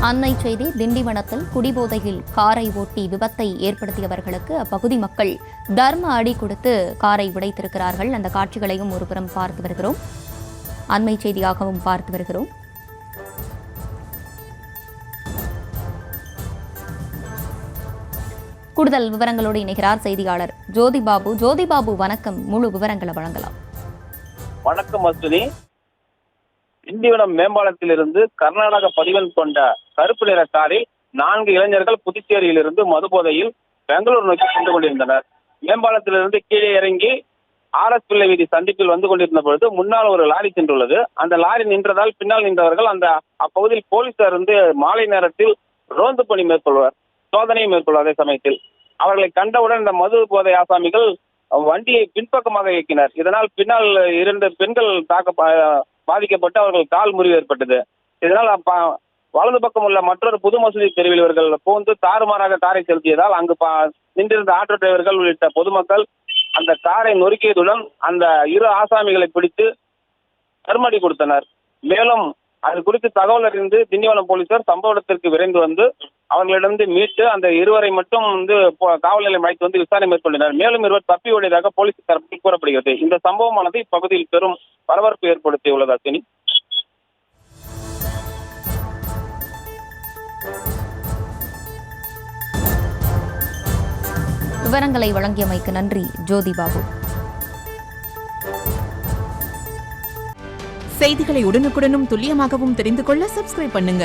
அண்மை செய்தி திண்டிவனத்தில் குடிபோதையில் காரை ஓட்டி விபத்தை ஏற்படுத்தியவர்களுக்கு அப்பகுதி மக்கள் தர்ம அடி கொடுத்து காரை உடைத்திருக்கிறார்கள். அந்த காட்சிகளையும் ஒருபுறம் பார்த்து வருகிறோம், அண்மை செய்தியாகவும் பார்த்து வருகிறோம். கூடுதல் விவரங்களோடு இணைகிறார் செய்தியாளர் ஜோதிபாபு. ஜோதிபாபு, வணக்கம். முழு விவரங்களை வழங்கலாம். வணக்கம் அஸ்வினி. திண்டிவனம் மேம்பாலத்திலிருந்து கர்நாடக பதிவெண் கொண்ட கருப்பு நிற காரில் 4 இளைஞர்கள் புதுச்சேரியிலிருந்து மதுபோதையில் பெங்களூர் நோக்கி சென்று கொண்டிருந்தனர். மேம்பாலத்திலிருந்து கீழே இறங்கி RS பிள்ளை வீதி சந்திப்பில் வந்து கொண்டிருந்த பொழுது முன்னால் ஒரு லாரி சென்றுள்ளது. அந்த லாரி நின்றதால் பின்னால் நின்றவர்கள் அப்பகுதியில் போலீசார் மாலை நேரத்தில் ரோந்து பணி மேற்கொள்வார், சோதனையை மேற்கொள்வார். அதே சமயத்தில் அவர்களை கண்டவுடன் இந்த மது போதை ஆசாமிகள் வண்டியை பின்பக்கமாக இயக்கினர். இதனால் பின்னால் 2 பெண்கள் பாதிக்கப்பட்டு அவர்கள் கால் முறிவு ஏற்பட்டது. இதனால் வலது பக்கம் உள்ள மற்றொரு புது மசூதி தெருவில் இவர்கள் புகுந்து தாறுமாறாக காரை செலுத்தியதால் அங்கு நின்றிருந்த ஆட்டோ டிரைவர்கள் உள்ளிட்ட பொதுமக்கள் அந்த காரை நொறுக்கியதுடன் அந்த 2 ஆசாமிகளை பிடித்து தர்மடி கொடுத்தனர். மேலும் அது குறித்து தகவல் அறிந்து திண்டிவனம் போலீசார் சம்பவ இடத்திற்கு விரைந்து வந்து அவர்களிடம் மீட்டு அந்த 2 மட்டும் காவல் நிலையம் அழைத்து விசாரணை மேற்கொண்டனர். மேலும் 2 தப்பி ஓடியதாக போலீஸ் தரப்பில் கூறப்படுகிறது. இந்த சம்பவமானது இப்பகுதியில் பெரும் பரபரப்பு ஏற்படுத்தியுள்ளது. அஸ்வினி, விவரங்களை வழங்கியமைக்கு நன்றி ஜோதிபாபு. செய்திகளை உடனுக்குடனும் துல்லியமாகவும் தெரிந்து கொள்ள சப்ஸ்கிரைப் பண்ணுங்க.